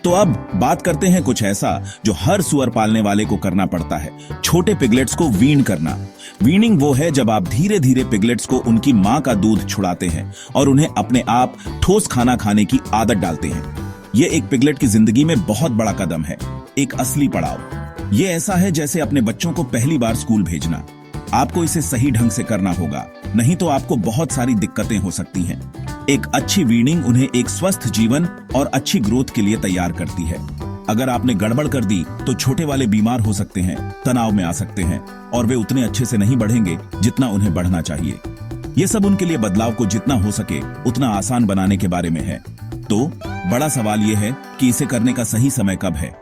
तो अब बात करते हैं कुछ ऐसा जो हर सुअर पालने वाले को करना पड़ता है, छोटे पिगलेट्स को वीन करना। वीनिंग वो है जब आप धीरे धीरे पिगलेट्स को उनकी मां का दूध छुड़ाते हैं और उन्हें अपने आप ठोस खाना खाने की आदत डालते हैं। ये एक पिगलेट की जिंदगी में बहुत बड़ा कदम है, एक असली पड़ाव। ये ऐसा है जैसे अपने बच्चों को पहली बार स्कूल भेजना। आपको इसे सही ढंग से करना होगा, नहीं तो आपको बहुत सारी दिक्कतें हो सकती हैं। एक अच्छी वीनिंग उन्हें एक स्वस्थ जीवन और अच्छी ग्रोथ के लिए तैयार करती है। अगर आपने गड़बड़ कर दी तो छोटे वाले बीमार हो सकते हैं, तनाव में आ सकते हैं और वे उतने अच्छे से नहीं बढ़ेंगे जितना उन्हें बढ़ना चाहिए। ये सब उनके लिए बदलाव को जितना हो सके उतना आसान बनाने के बारे में है। तो बड़ा सवाल यह है कि इसे करने का सही समय कब है।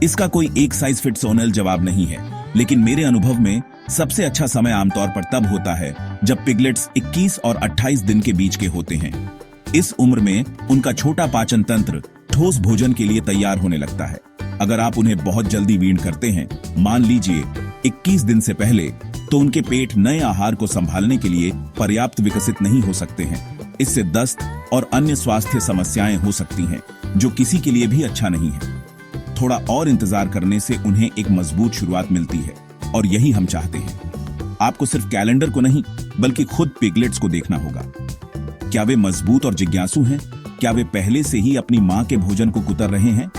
इसका कोई एक साइज फिट्स ऑल जवाब नहीं है, लेकिन मेरे अनुभव में सबसे अच्छा समय आमतौर पर तब होता है जब पिगलेट्स 21 और 28 दिन के बीच के होते हैं। इस उम्र में उनका छोटा पाचन तंत्र ठोस भोजन के लिए तैयार होने लगता है। अगर आप उन्हें बहुत जल्दी वीण करते हैं, मान लीजिए 21 दिन से पहले, तो उनके पेट नए आहार को संभालने के लिए पर्याप्त विकसित नहीं हो सकते हैं। इससे दस्त और अन्य स्वास्थ्य समस्याएं हो सकती हैं, जो किसी के लिए भी अच्छा नहीं है। थोड़ा और इंतजार करने से उन्हें एक मजबूत शुरुआत मिलती है और यही हम चाहते हैं। आपको सिर्फ कैलेंडर को नहीं बल्कि खुद पिगलेट्स को देखना होगा। क्या वे मजबूत और जिज्ञासु हैं? क्या वे पहले से ही अपनी मां के भोजन को कुतर रहे हैं?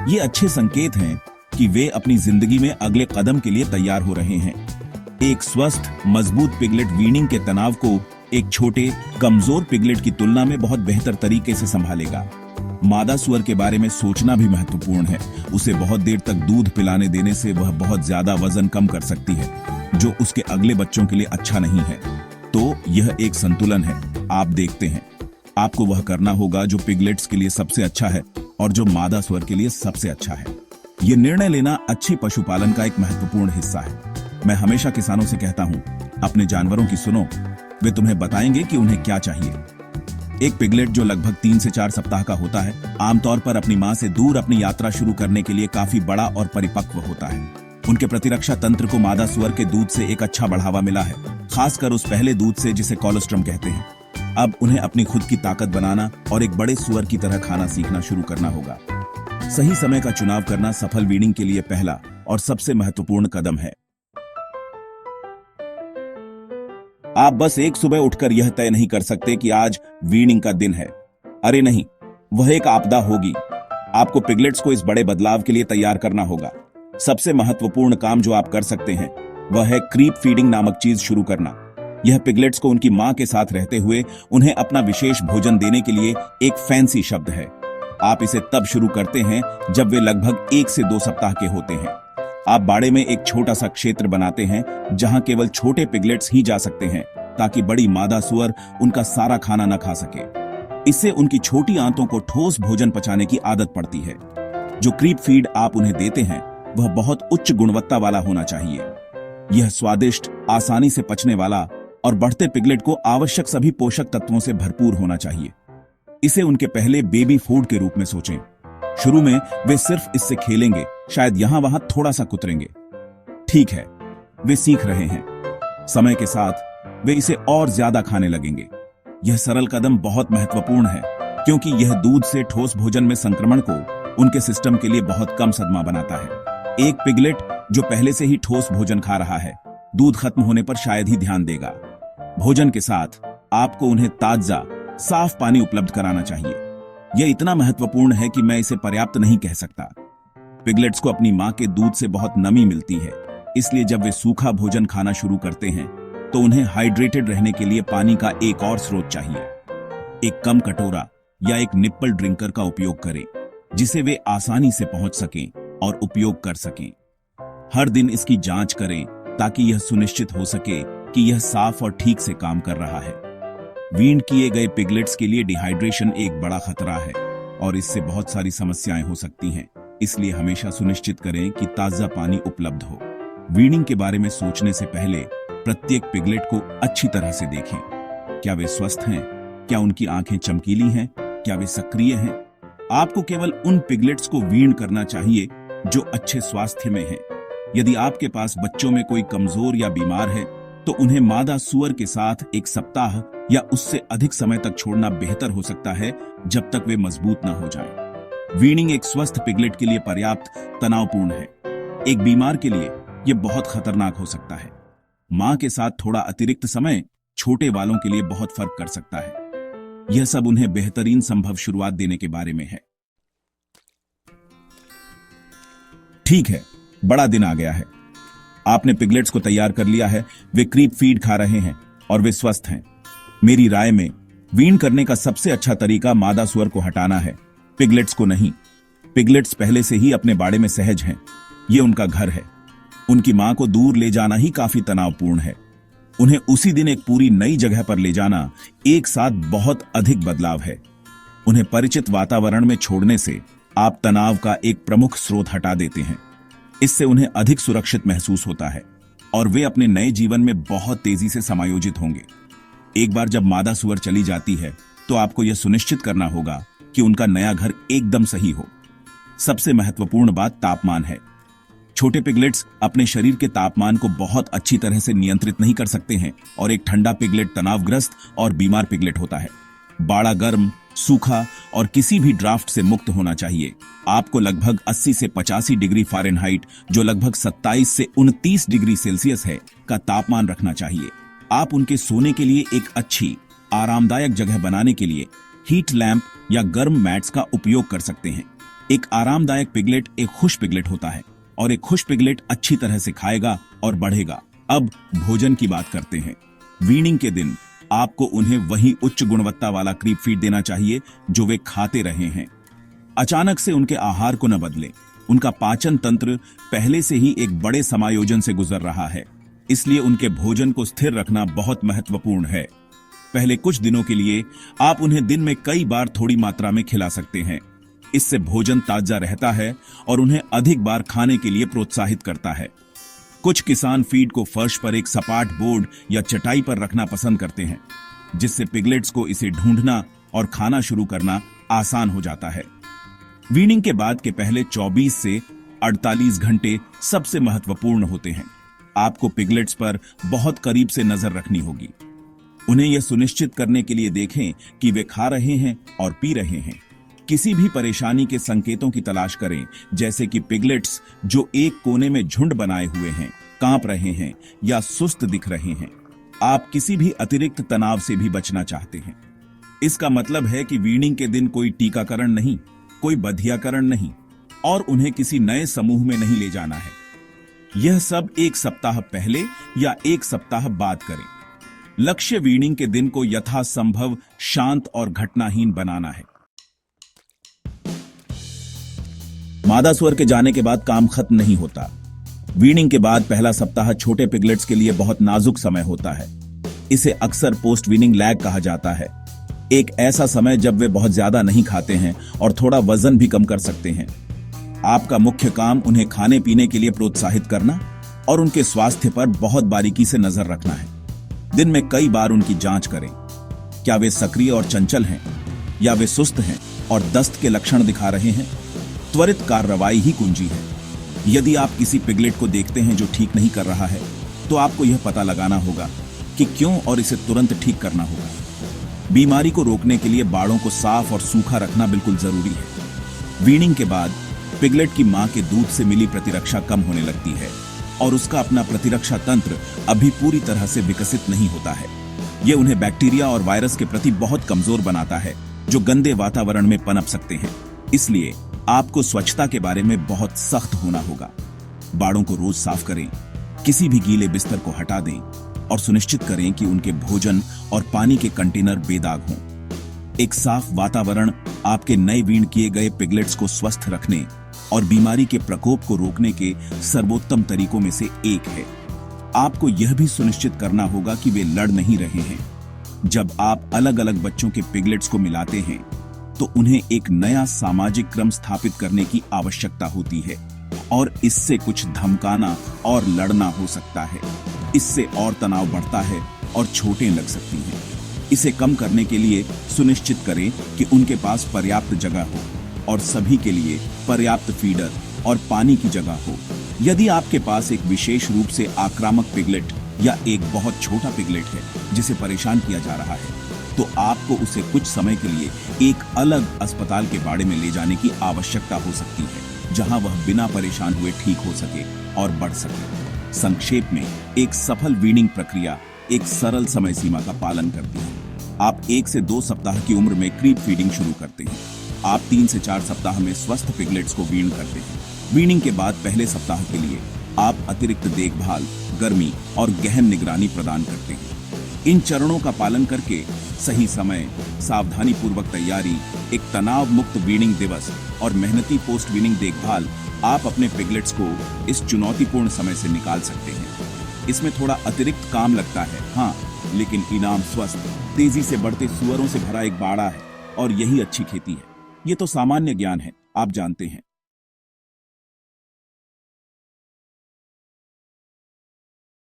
ये अच्छे संकेत हैं कि वे अपनी जिंदगी में अगले कदम के लिए तैयार हो रहे हैं। एक स्वस्थ मजबूत पिगलेट वीनिंग के तनाव को एक छोटे कमजोर पिगलेट की तुलना में बहुत बेहतर तरीके से संभालेगा। मादा सुअर के बारे में सोचना भी महत्वपूर्ण है। उसे बहुत देर तक दूध पिलाने देने से वह बहुत ज्यादा वजन कम कर सकती है, जो उसके अगले बच्चों के लिए अच्छा नहीं है। तो यह एक संतुलन है। आप देखते हैं, आपको वह करना होगा जो पिगलेट्स के लिए सबसे अच्छा है और जो मादा सुअर के लिए सबसे अच्छा है। यह निर्णय लेना अच्छी पशुपालन का एक महत्वपूर्ण हिस्सा है। मैं हमेशा किसानों से कहता हूं, अपने जानवरों की सुनो, वे तुम्हें बताएंगे कि उन्हें क्या चाहिए। एक पिगलेट जो लगभग 3 से 4 सप्ताह का होता है, आमतौर पर अपनी मां से दूर अपनी यात्रा शुरू करने के लिए काफी बड़ा और परिपक्व होता है। उनके प्रतिरक्षा तंत्र को मादा सुअर के दूध से एक अच्छा बढ़ावा मिला है, खासकर उस पहले दूध से जिसे कोलोस्ट्रम कहते हैं। अब उन्हें अपनी खुद की ताकत बनाना और एक बड़े सुअर की तरह खाना सीखना शुरू करना होगा। सही समय का चुनाव करना सफल वीनिंग के लिए पहला और सबसे महत्वपूर्ण कदम है। आप बस एक सुबह उठकर यह तय नहीं कर सकते कि आज वीनिंग का दिन है। अरे नहीं, वह एक आपदा होगी। आपको पिगलेट्स को इस बड़े बदलाव के लिए तैयार करना होगा। सबसे महत्वपूर्ण काम जो आप कर सकते हैं वह है क्रीप फीडिंग नामक चीज शुरू करना। यह पिगलेट्स को उनकी मां के साथ रहते हुए उन्हें अपना विशेष भोजन देने के लिए एक फैंसी शब्द है। आप इसे तब शुरू करते हैं जब वे लगभग 1 से 2 सप्ताह के होते हैं। आप बाड़े में एक छोटा सा क्षेत्र बनाते हैं जहां केवल छोटे पिगलेट्स ही जा सकते हैं, ताकि बड़ी मादा सुअर उनका सारा खाना न खा सके। इससे उनकी छोटी आंतों को ठोस भोजन पचाने की आदत पड़ती है। जो क्रीप फीड आप उन्हें देते हैं वह बहुत उच्च गुणवत्ता वाला होना चाहिए। यह स्वादिष्ट, आसानी से पचने वाला और बढ़ते पिगलेट को आवश्यक सभी पोषक तत्वों से भरपूर होना चाहिए। इसे उनके पहले बेबी फूड के रूप में सोचें। शुरू में वे सिर्फ इससे खेलेंगे, शायद यहां वहां थोड़ा सा कुतरेंगे। ठीक है, वे सीख रहे हैं। समय के साथ वे इसे और ज्यादा खाने लगेंगे। यह सरल कदम बहुत महत्वपूर्ण है, क्योंकि यह दूध से ठोस भोजन में संक्रमण को उनके सिस्टम के लिए बहुत कम सदमा बनाता है। एक पिगलेट जो पहले से ही ठोस भोजन खा रहा है, दूध खत्म होने पर शायद ही ध्यान देगा। भोजन के साथ आपको उन्हें ताजा, साफ पानी उपलब्ध कराना चाहिए। यह इतना महत्वपूर्ण है कि मैं इसे पर्याप्त नहीं कह सकता। पिगलेट्स को अपनी मां के दूध से बहुत नमी मिलती है, इसलिए जब वे सूखा भोजन खाना शुरू करते हैं तो उन्हें हाइड्रेटेड रहने के लिए पानी का एक और स्रोत चाहिए। एक कम कटोरा या एक निप्पल ड्रिंकर का उपयोग करें, जिसे वे आसानी से पहुंच सकें और उपयोग कर सकें। हर दिन इसकी जांच करें ताकि यह सुनिश्चित हो सके कि यह साफ और ठीक से काम कर रहा है। वीण किए गए पिगलेट्स के लिए डिहाइड्रेशन एक बड़ा खतरा है और इससे बहुत सारी समस्याएं हो सकती हैं, इसलिए हमेशा सुनिश्चित करें कि ताजा पानी उपलब्ध हो। वीनिंग के बारे में सोचने से पहले प्रत्येक पिगलेट को अच्छी तरह से देखें। क्या वे स्वस्थ हैं? क्या उनकी आंखें चमकीली हैं? क्या वे सक्रिय हैं? आपको केवल उन पिगलेट्स को वीण करना चाहिए जो अच्छे स्वास्थ्य में हैं। यदि आपके पास बच्चों में कोई कमजोर या बीमार है, तो उन्हें मादा सुअर के साथ 1 सप्ताह या उससे अधिक समय तक छोड़ना बेहतर हो सकता है, जब तक वे मजबूत ना हो जाएं। वीनिंग एक स्वस्थ पिगलेट के लिए पर्याप्त तनावपूर्ण है। एक बीमार के लिए यह बहुत खतरनाक हो सकता है। मां के साथ थोड़ा अतिरिक्त समय छोटे वालों के लिए बहुत फर्क कर सकता है। यह सब उन्हें बेहतरीन संभव शुरुआत देने के बारे में है। ठीक है, बड़ा दिन आ गया है। आपने पिगलेट्स को तैयार कर लिया है, वे क्रीप फीड खा रहे हैं और वे स्वस्थ हैं। मेरी राय में वीन करने का सबसे अच्छा तरीका मादा सुअर को हटाना है, पिगलेट्स को नहीं। पिगलेट्स पहले से ही अपने बाड़े में सहज हैं। ये उनका घर है। उनकी मां को दूर ले जाना ही काफी तनावपूर्ण है। उन्हें उसी दिन एक पूरी नई जगह पर ले जाना एक साथ बहुत अधिक बदलाव है। उन्हें परिचित वातावरण में छोड़ने से आप तनाव का एक प्रमुख स्रोत हटा देते हैं। इससे उन्हें अधिक सुरक्षित महसूस होता है और वे अपने नए जीवन में बहुत तेजी से समायोजित होंगे। एक बार जब मादा सुअर चली जाती है तो आपको यह सुनिश्चित करना होगा कि उनका नया घर एकदम सही हो। सबसे महत्वपूर्ण बात तापमान है। छोटे पिगलेट्स अपने शरीर के तापमान को बहुत अच्छी तरह से नियंत्रित नहीं कर सकते हैं और एक ठंडा पिगलेट तनावग्रस्त और बीमार पिगलेट होता है। बाड़ा गर्म, सूखा और किसी भी ड्राफ्ट से मुक्त होना चाहिए। आपको लगभग 80 से 85 डिग्री फ़ारेनहाइट, जो लगभग 27 से 29 डिग्री सेल्सियस है, का तापमान रखना चाहिए। आप उनके सोने के लिए एक अच्छी आरामदायक जगह बनाने के लिए हीट लैंप या गर्म मैट्स का उपयोग कर सकते हैं। एक आरामदायक पिगलेट एक खुश पिगलेट होता है और एक खुश पिगलेट अच्छी तरह से खाएगा और बढ़ेगा। अब भोजन की बात करते हैं। वीनिंग के दिन आपको उन्हें वही उच्च गुणवत्ता वाला क्रीप फीड देना चाहिए जो वे खाते रहे हैं। अचानक से उनके आहार को न बदलें। उनका पाचन तंत्र पहले से ही एक बड़े समायोजन से गुजर रहा है, इसलिए उनके भोजन को स्थिर रखना बहुत महत्वपूर्ण है। पहले कुछ दिनों के लिए आप उन्हें दिन में कई बार थोड़ी मात्रा में खिला सकते हैं। इससे भोजन ताजा रहता है और उन्हें अधिक बार खाने के लिए प्रोत्साहित करता है। कुछ किसान फीड को फर्श पर एक सपाट बोर्ड या चटाई पर रखना पसंद करते हैं, जिससे पिगलेट्स को इसे ढूंढना और खाना शुरू करना आसान हो जाता है। वीनिंग के बाद के पहले 24 से 48 घंटे सबसे महत्वपूर्ण होते हैं। आपको पिगलेट्स पर बहुत करीब से नजर रखनी होगी। उन्हें यह सुनिश्चित करने के लिए देखें कि वे खा रहे हैं और पी रहे हैं। किसी भी परेशानी के संकेतों की तलाश करें, जैसे कि पिगलेट्स जो एक कोने में झुंड बनाए हुए हैं, कांप रहे हैं या सुस्त दिख रहे हैं। आप किसी भी अतिरिक्त तनाव से भी बचना चाहते हैं। इसका मतलब है कि वीनिंग के दिन कोई टीकाकरण नहीं, कोई बधियाकरण नहीं और उन्हें किसी नए समूह में नहीं ले जाना है। यह सब एक सप्ताह पहले या एक सप्ताह बाद करें। लक्ष्य वीनिंग के दिन को यथासंभव शांत और घटनाहीन बनाना है। मादा सुअर के जाने के बाद काम खत्म नहीं होता। वीनिंग के बाद पहला सप्ताह छोटे पिगलेट्स के लिए बहुत नाजुक समय होता है। इसे अक्सर पोस्ट वीनिंग लैग कहा जाता है। एक ऐसा समय जब वे बहुत ज्यादा नहीं खाते हैं और थोड़ा वजन भी कम कर सकते हैं। आपका मुख्य काम उन्हें खाने पीने के लिए प्रोत्साहित करना और उनके स्वास्थ्य पर बहुत बारीकी से नजर रखना है। दिन में कई बार उनकी जांच करें। क्या वे सक्रिय और चंचल हैं या वे सुस्त हैं और दस्त के लक्षण दिखा रहे हैं? त्वरित कार्रवाई ही कुंजी है। यदि आप किसी पिगलेट को देखते हैं जो ठीक नहीं कर रहा है, तो आपको यह पता लगाना होगा कि क्यों और इसे तुरंत ठीक करना होगा। बीमारी को रोकने के लिए बाड़ों को साफ और सूखा रखना बिल्कुल जरूरी है। वीनिंग के बाद पिगलेट की मां के दूध से मिली प्रतिरक्षा कम होने लगती है और उसका अपना प्रतिरक्षा तंत्र अभी पूरी तरह से विकसित नहीं होता है। यह उन्हें बैक्टीरिया और वायरस के प्रति बहुत कमजोर बनाता है, जो गंदे वातावरण में पनप सकते हैं। इसलिए आपको स्वच्छता के बारे में बहुत सख्त होना होगा। बाड़ों को रोज साफ करें, किसी भी गीले बिस्तर को हटा दें और सुनिश्चित करें कि उनके भोजन और पानी के कंटेनर बेदाग हों। एक साफ वातावरण आपके नए वीण किए गए पिगलेट्स को स्वस्थ रखने और बीमारी के प्रकोप को रोकने के सर्वोत्तम तरीकों में से एक है। आपको यह भी सुनिश्चित करना होगा कि वे लड़ नहीं रहे हैं। जब आप अलग अलग बच्चों के पिगलेट्स को मिलाते हैं, तो उन्हें एक नया सामाजिक क्रम स्थापित करने की आवश्यकता होती है और इससे कुछ धमकाना और लड़ना हो सकता है। इससे और तनाव बढ़ता है और चोटें लग सकती हैं। इसे कम करने के लिए सुनिश्चित करें कि उनके पास पर्याप्त जगह हो और सभी के लिए पर्याप्त फीडर और पानी की जगह हो। यदि आपके पास एक विशेष रूप से आक्रामक पिगलेट या एक बहुत छोटा पिगलेट है जिसे परेशान किया जा रहा है, तो आपको उसे कुछ समय के लिए एक अलग अस्पताल के बाड़े में ले जाने की आवश्यकता हो सकती है, जहां वह बिना परेशान हुए ठीक हो सके और बढ़ सके। संक्षेप में, एक सफल वीनिंग प्रक्रिया एक सरल समय सीमा का पालन करती है। आप 1 से 2 सप्ताह की उम्र में क्रीप फीडिंग शुरू करते हैं। आप 3 से 4 सप्ताह में स्वस्थ पिगलेट्स को वीण करते हैं। वीनिंग के बाद पहले सप्ताह के लिए आप अतिरिक्त देखभाल, गर्मी और गहन निगरानी प्रदान करते हैं। इन चरणों का पालन करके सही समय, सावधानी पूर्वक तैयारी, एक तनाव मुक्त वीनिंग दिवस और मेहनती पोस्ट वीनिंग देखभाल, आप अपने पिगलेट्स को इस चुनौतीपूर्ण समय से निकाल सकते हैं। इसमें थोड़ा अतिरिक्त काम लगता है, हाँ, लेकिन इनाम स्वस्थ, तेजी से बढ़ते सुअरों से भरा एक बाड़ा है और यही अच्छी खेती है। ये तो सामान्य ज्ञान है, आप जानते हैं।